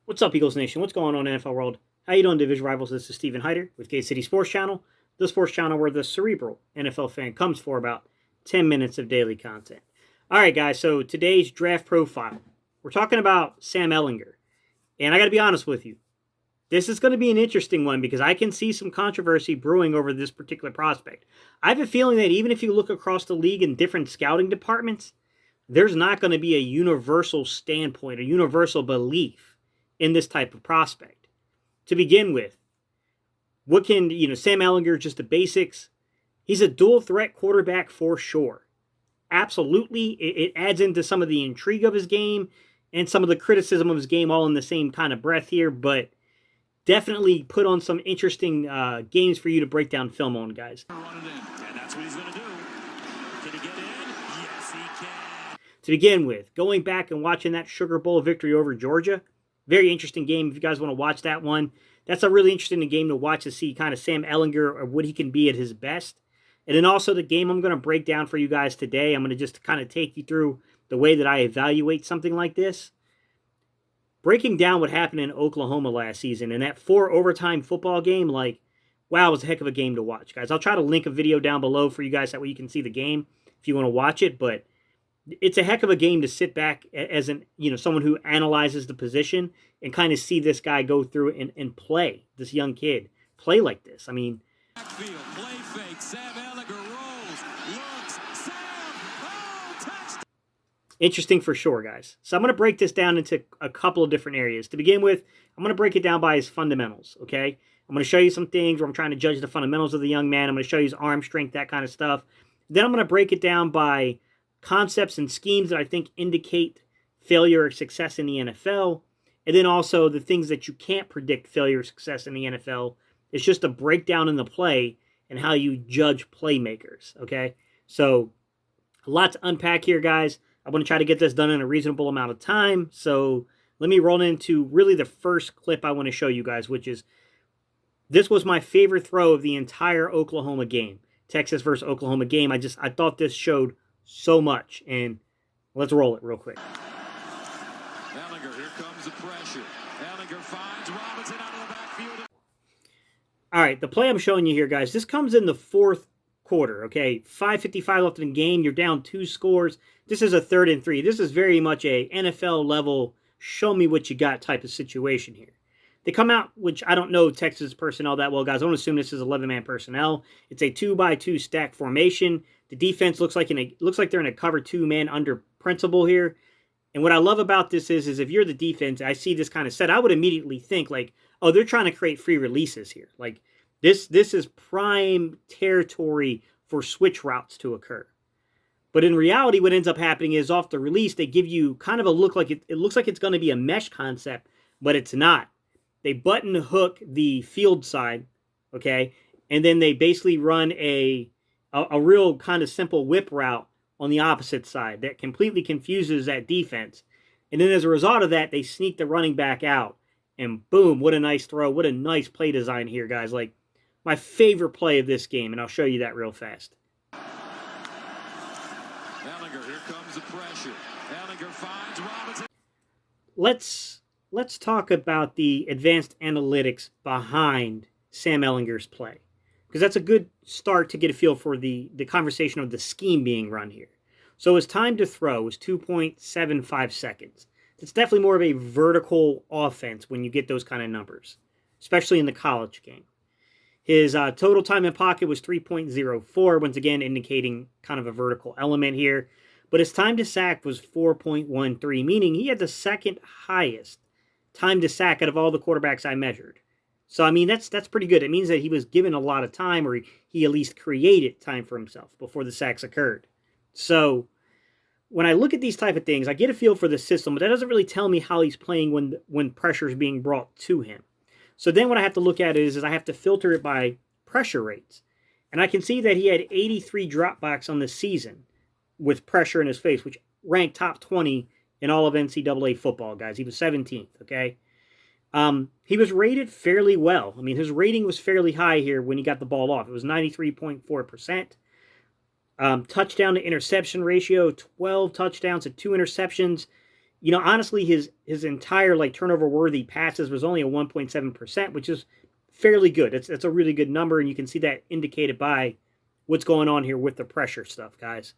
What's up, Eagles Nation? What's going on in NFL world? How you doing, division rivals? This is Steven Hyder with Gate City Sports Channel, the sports channel where the cerebral NFL fan comes for about 10 minutes of daily content. All right, guys, so today's draft profile. We're talking about Sam Ehlinger. And I got to be honest with you. This is going to be an interesting one because I can see some controversy brewing over this particular prospect. I have a feeling that even if you look across the league in different scouting departments, there's not going to be a universal standpoint, a universal belief in this type of prospect. To begin with, what can, Sam Ehlinger, just the basics. He's a dual threat quarterback for sure. Absolutely. It adds into some of the intrigue of his game and some of the criticism of his game all in the same kind of breath here, but definitely put on some interesting games for you to break down film on, guys. To begin with, going back and watching that Sugar Bowl victory over Georgia, very interesting game. If you guys want to watch that one, that's a really interesting game to watch to see kind of Sam Ehlinger or what he can be at his best. And then also the game I'm going to break down for you guys today. I'm going to just kind of take you through the way that I evaluate something like this. Breaking down what happened in Oklahoma last season and that 4 overtime football game, wow, it was a heck of a game to watch, guys. I'll try to link a video down below for you guys, that way you can see the game if you want to watch it, but it's a heck of a game to sit back as someone who analyzes the position and kind of see this guy go through and play, this young kid play like this. I mean, play fake. Sam Ehlinger rolls, looks, Sam, touchdown. Interesting for sure, guys. So I'm going to break this down into a couple of different areas. To begin with, I'm going to break it down by his fundamentals, okay? I'm going to show you some things where I'm trying to judge the fundamentals of the young man. I'm going to show you his arm strength, that kind of stuff. Then I'm going to break it down by concepts and schemes that I think indicate failure or success in the NFL. And then also the things that you can't predict failure or success in the NFL. It's just a breakdown in the play and how you judge playmakers, okay? So a lot to unpack here, guys. I want to try to get this done in a reasonable amount of time. So let me roll into really the first clip I want to show you guys, which is this was my favorite throw of the entire Oklahoma game. Texas versus Oklahoma game. I thought this showed so much, and let's roll it real quick. Ehlinger, here comes the pressure. Ehlinger finds Robinson out of the backfield. All right, the play I'm showing you here, guys, this comes in the fourth quarter, okay? 5:55 left in the game. You're down 2 scores. This is a 3rd and 3. This is very much a NFL level, show me what you got type of situation here. They come out, which I don't know Texas personnel that well, guys. I don't assume this is 11-man personnel. It's a 2-by-2 stack formation. The defense looks like they're in a cover 2 man under principle here. And what I love about this is if you're the defense, I see this kind of set, I would immediately think oh, they're trying to create free releases here. This is prime territory for switch routes to occur. But in reality, what ends up happening is off the release, they give you kind of a look like it looks like it's going to be a mesh concept, but it's not. They button hook the field side, okay, and then they basically run a real kind of simple whip route on the opposite side that completely confuses that defense. And then as a result of that, they sneak the running back out, and boom, what a nice throw. What a nice play design here, guys. My favorite play of this game, and I'll show you that real fast. Ehlinger, here comes the pressure. Ehlinger finds Robinson. Let's talk about the advanced analytics behind Sam Ehlinger's play, because that's a good start to get a feel for the conversation of the scheme being run here. So his time to throw is 2.75 seconds. It's definitely more of a vertical offense when you get those kind of numbers, especially in the college game. His total time in pocket was 3.04, once again indicating kind of a vertical element here. But his time to sack was 4.13, meaning he had the second highest time to sack out of all the quarterbacks I measured. So, I mean, that's pretty good. It means that he was given a lot of time, or he at least created time for himself before the sacks occurred. So, when I look at these type of things, I get a feel for the system, but that doesn't really tell me how he's playing when pressure is being brought to him. So then what I have to look at is I have to filter it by pressure rates. And I can see that he had 83 dropbacks on the season with pressure in his face, which ranked top 20 in all of NCAA football, guys. He was 17th, okay? He was rated fairly well. I mean, his rating was fairly high here when he got the ball off. It was 93.4%. Touchdown to interception ratio, 12 touchdowns to 2 interceptions. Honestly, his entire like turnover worthy passes was only a 1.7%, which is fairly good. It's a really good number, and you can see that indicated by what's going on here with the pressure stuff, guys.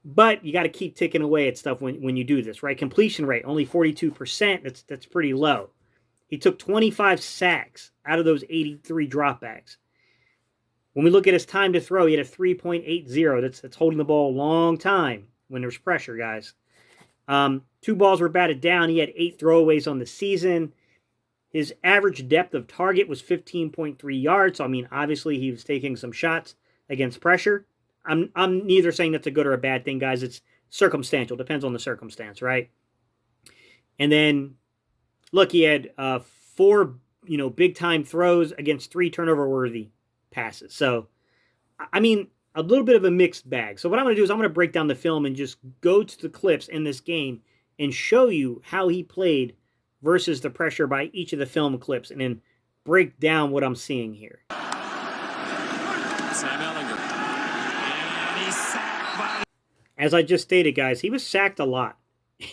But you got to keep ticking away at stuff when you do this, right? Completion rate only 42%. That's pretty low. He took 25 sacks out of those 83 dropbacks. When we look at his time to throw, he had a 3.80. That's holding the ball a long time when there's pressure, guys. 2 balls were batted down. He had 8 throwaways on the season. His average depth of target was 15.3 yards. So, I mean, obviously he was taking some shots against pressure. I'm neither saying that's a good or a bad thing, guys. It's circumstantial. Depends on the circumstance, right? And then, look, he had 4, big-time throws against 3 turnover-worthy passes. So, I mean, a little bit of a mixed bag. So what I'm going to do is I'm going to break down the film and just go to the clips in this game and show you how he played versus the pressure by each of the film clips and then break down what I'm seeing here. Sam Ehlinger. And he's sacked by... As I just stated, guys, he was sacked a lot.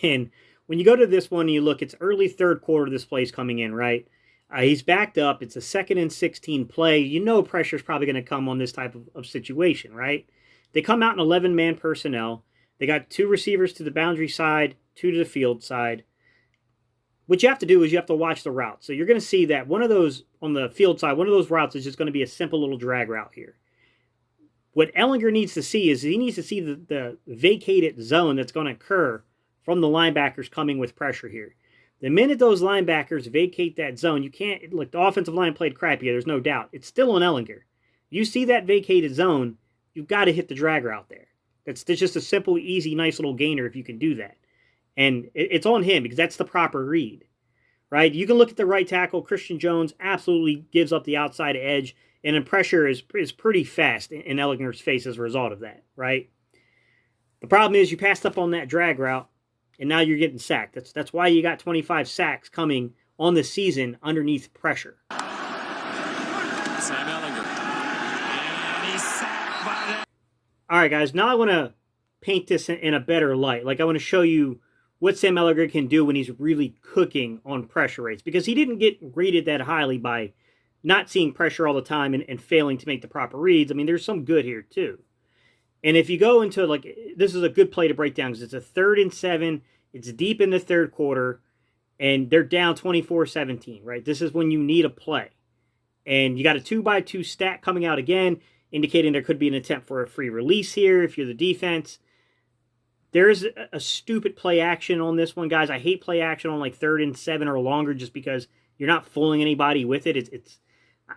And when you go to this one and you look, it's early third quarter this play's coming in, right? He's backed up. It's a 2nd and 16 play. Pressure's probably going to come on this type of situation, right? They come out in 11-man personnel. They got 2 receivers to the boundary side, 2 to the field side. What you have to do is you have to watch the route. So you're going to see that one of those on the field side, one of those routes is just going to be a simple little drag route here. What Ehlinger needs to see is he needs to see the vacated zone that's going to occur from the linebackers coming with pressure here. The minute those linebackers vacate that zone, you can't, look, the offensive line played crappy, there's no doubt. It's still on Ehlinger. You see that vacated zone, you've got to hit the drag route there. That's just a simple, easy, nice little gainer if you can do that. And it's on him because that's the proper read, right? You can look at the right tackle. Christian Jones absolutely gives up the outside edge, and then pressure is pretty fast in Ehlinger's face as a result of that, right? The problem is you passed up on that drag route, and now you're getting sacked. That's why you got 25 sacks coming on the season underneath pressure. Sam Ehlinger. And he's sacked by that. All right, guys. Now I want to paint this in a better light. Like, I want to show you what Sam Ehlinger can do when he's really cooking on pressure rates. Because he didn't get rated that highly by not seeing pressure all the time and failing to make the proper reads. I mean, there's some good here, too. And if you go into, like, this is a good play to break down because it's a 3rd and 7. It's deep in the third quarter, and they're down 24-17, right? This is when you need a play. And you got a 2-by-2 stat coming out again, indicating there could be an attempt for a free release here if you're the defense. There's a stupid play action on this one, guys. I hate play action on, like, 3rd and 7 or longer just because you're not fooling anybody with it.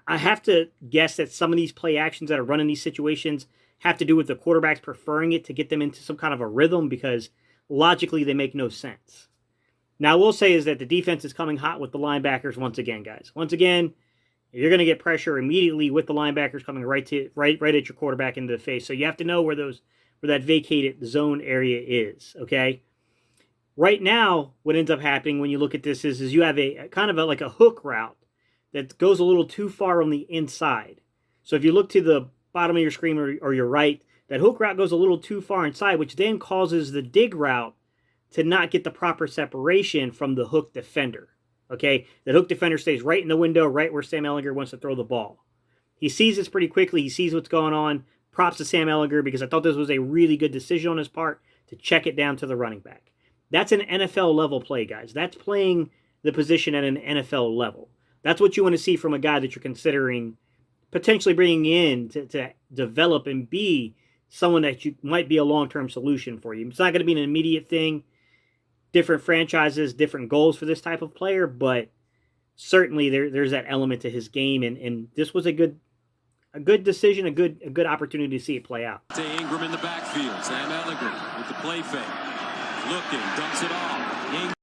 I have to guess that some of these play actions that are run in these situations have to do with the quarterbacks preferring it to get them into some kind of a rhythm because logically they make no sense. Now, I will say is that the defense is coming hot with the linebackers once again, guys. Once again, you're going to get pressure immediately with the linebackers coming right at your quarterback into the face. So you have to know where that vacated zone area is, okay? Right now, what ends up happening when you look at this is you have a kind of like a hook route that goes a little too far on the inside. So if you look to the bottom of your screen or your right, that hook route goes a little too far inside, which then causes the dig route to not get the proper separation from the hook defender. Okay? The hook defender stays right in the window, right where Sam Ehlinger wants to throw the ball. He sees this pretty quickly. He sees what's going on. Props to Sam Ehlinger because I thought this was a really good decision on his part to check it down to the running back. That's an NFL level play, guys. That's playing the position at an NFL level. That's what you want to see from a guy that you're considering potentially bringing in to develop and be someone that you might be a long-term solution for you. It's not going to be an immediate thing. Different franchises, different goals for this type of player, but certainly there's that element to his game, and this was a good decision, a good opportunity to see it play out. To Ingram in the backfield. Sam Ehlinger with the play fake. Looking, dumps it off. Ingram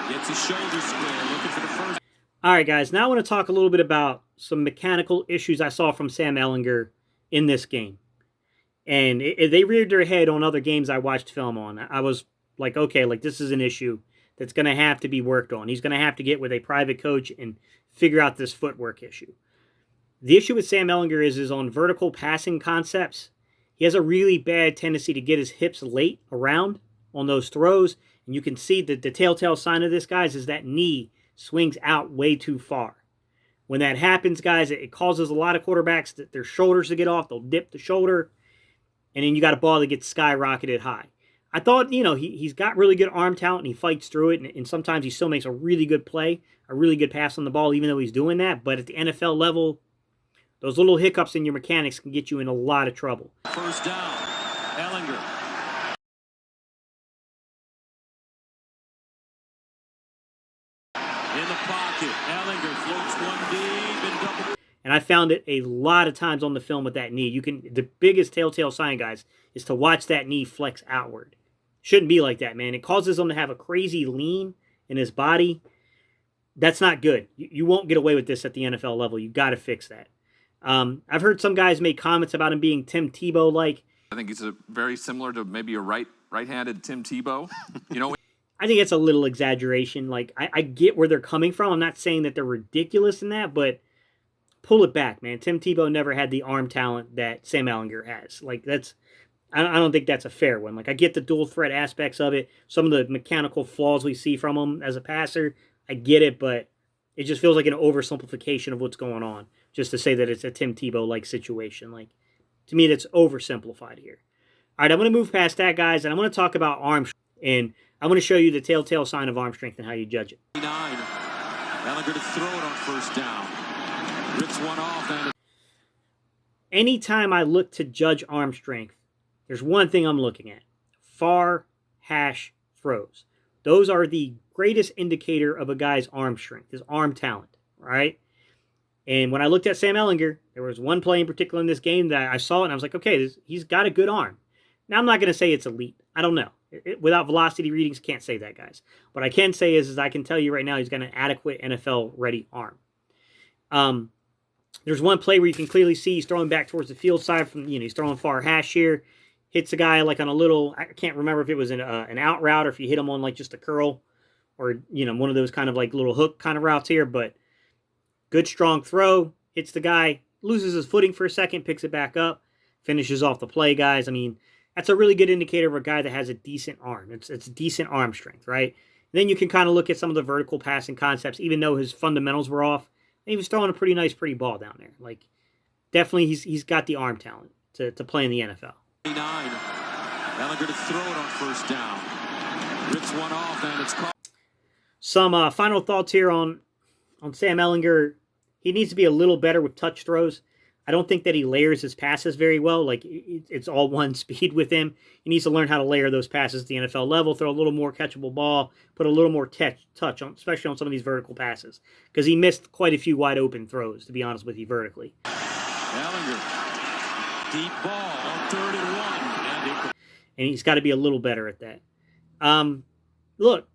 gets his shoulders square, looking for the first. All right, guys, now I want to talk a little bit about some mechanical issues I saw from Sam Ehlinger in this game. And they reared their head on other games I watched film on. I was like, okay, like this is an issue that's going to have to be worked on. He's going to have to get with a private coach and figure out this footwork issue. The issue with Sam Ehlinger is on vertical passing concepts. he has a really bad tendency to get his hips late around on those throws. And you can see that the telltale sign of this, guys, is that knee swings out way too far. When that happens, guys, it causes a lot of quarterbacks their shoulders to get off. They'll dip the shoulder, and then you got a ball that gets skyrocketed high. I thought, he's got really good arm talent, and he fights through it, and sometimes he still makes a really good play, a really good pass on the ball, even though he's doing that. But at the NFL level, those little hiccups in your mechanics can get you in a lot of trouble. First down, Ehlinger. In the pocket, Ehlinger floats one deep and double. And I found it a lot of times on the film with that knee. The biggest telltale sign, guys, is to watch that knee flex outward. Shouldn't be like that, man. It causes him to have a crazy lean in his body. That's not good. You won't get away with this at the NFL level. You got to fix that. I've heard some guys make comments about him being Tim Tebow-like. I think he's very similar to maybe a right-handed Tim Tebow. I think it's a little exaggeration. Like, I get where they're coming from. I'm not saying that they're ridiculous in that, but pull it back, man. Tim Tebow never had the arm talent that Sam Ehlinger has. Like, I don't think that's a fair one. Like, I get the dual threat aspects of it. Some of the mechanical flaws we see from him as a passer, I get it, but it just feels like an oversimplification of what's going on. Just to say that it's a Tim Tebow-like situation. Like, to me, that's oversimplified here. All right, I'm going to move past that, guys, and I'm going to talk about arm strength. And I'm going to show you the telltale sign of arm strength and how you judge it. 9. Ehlinger to throw it on first down. Rips one off. And anytime I look to judge arm strength, there's one thing I'm looking at. Far hash throws. Those are the greatest indicator of a guy's arm strength, his arm talent, right? And when I looked at Sam Ehlinger, there was one play in particular in this game that I saw it and I was like, okay, he's got a good arm. Now, I'm not going to say it's elite. I don't know. Without velocity readings, can't say that, guys. What I can say is I can tell you right now he's got an adequate NFL-ready arm. There's one play where you can clearly see he's throwing back towards the field side from, he's throwing far hash here. Hits a guy like on a little, I can't remember if it was an out route or if you hit him on like just a curl or, one of those kind of like little hook kind of routes here. But good strong throw, hits the guy, loses his footing for a second, picks it back up, finishes off the play, guys. I mean, that's a really good indicator of a guy that has a decent arm. It's decent arm strength, right? And then you can kind of look at some of the vertical passing concepts, even though his fundamentals were off. And he was throwing a pretty ball down there. Like, definitely he's got the arm talent to play in the NFL. 9. Ehlinger to throw it on first down. Rips one off, and it's caught. Some final thoughts here on Sam Ehlinger. He needs to be a little better with touch throws. I don't think that he layers his passes very well. Like, it's all one speed with him. He needs to learn how to layer those passes at the NFL level, throw a little more catchable ball, put a little more touch on, especially on some of these vertical passes. Because he missed quite a few wide open throws, to be honest with you, vertically. Ehlinger, deep ball on 3rd and 1. And he's got to be a little better at that. Look,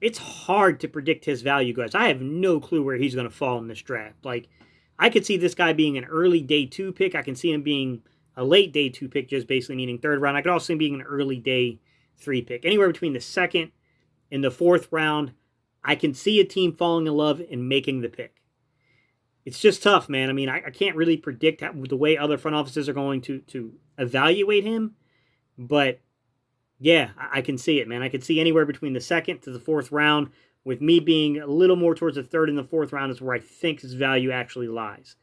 it's hard to predict his value, guys. I have no clue where he's going to fall in this draft. Like, I could see this guy being an early day 2 pick. I can see him being a late day 2 pick, just basically meaning 3rd round. I could also see him being an early day 3 pick. Anywhere between the 2nd and the 4th round, I can see a team falling in love and making the pick. It's just tough, man. I mean, I can't really predict the way other front offices are going to evaluate him. But, yeah, I can see it, man. I could see anywhere between the 2nd to the 4th round, with me being a little more towards the 3rd and the 4th round is where I think his value actually lies.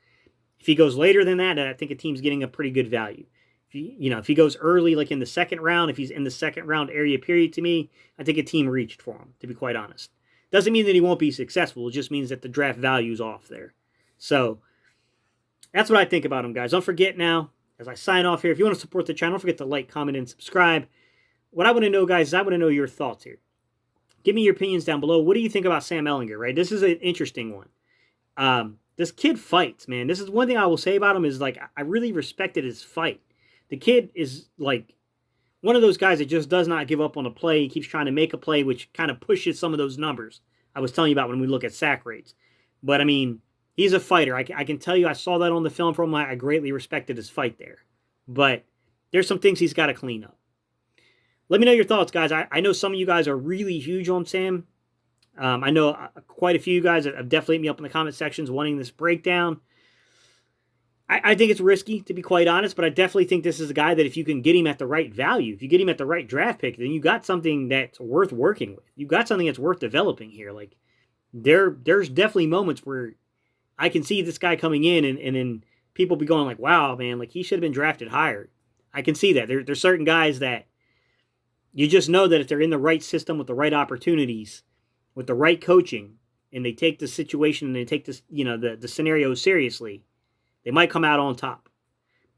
If he goes later than that, I think a team's getting a pretty good value. If he goes early, like in the 2nd round, if he's in the 2nd round area period, to me, I think a team reached for him, to be quite honest. Doesn't mean that he won't be successful. It just means that the draft value's off there. So, that's what I think about him, guys. Don't forget now, as I sign off here, if you want to support the channel, don't forget to like, comment, and subscribe. What I want to know, guys, is I want to know your thoughts here. Give me your opinions down below. What do you think about Sam Ehlinger, right? This is an interesting one. This kid fights, man. This is one thing I will say about him is, like, I really respected his fight. The kid is, like, one of those guys that just does not give up on a play. He keeps trying to make a play, which kind of pushes some of those numbers I was telling you about when we look at sack rates. But, I mean, he's a fighter. I can tell you I saw that on the film from him. I greatly respected his fight there. But there's some things he's got to clean up. Let me know your thoughts, guys. I know some of you guys are really huge on Sam. I know quite a few of you guys have definitely hit me up in the comment sections wanting this breakdown. I think it's risky, to be quite honest, but I definitely think this is a guy that if you can get him at the right value, if you get him at the right draft pick, then you got something that's worth working with. You got something that's worth developing here. Like there's definitely moments where I can see this guy coming in and then people be going like, wow, man, like he should have been drafted higher. I can see that. There's certain guys that you just know that if they're in the right system with the right opportunities, with the right coaching, and they take the situation and they take this, the scenario seriously, they might come out on top.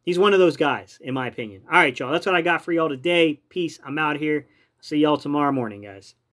He's one of those guys, in my opinion. All right, y'all. That's what I got for y'all today. Peace. I'm out here. See y'all tomorrow morning, guys.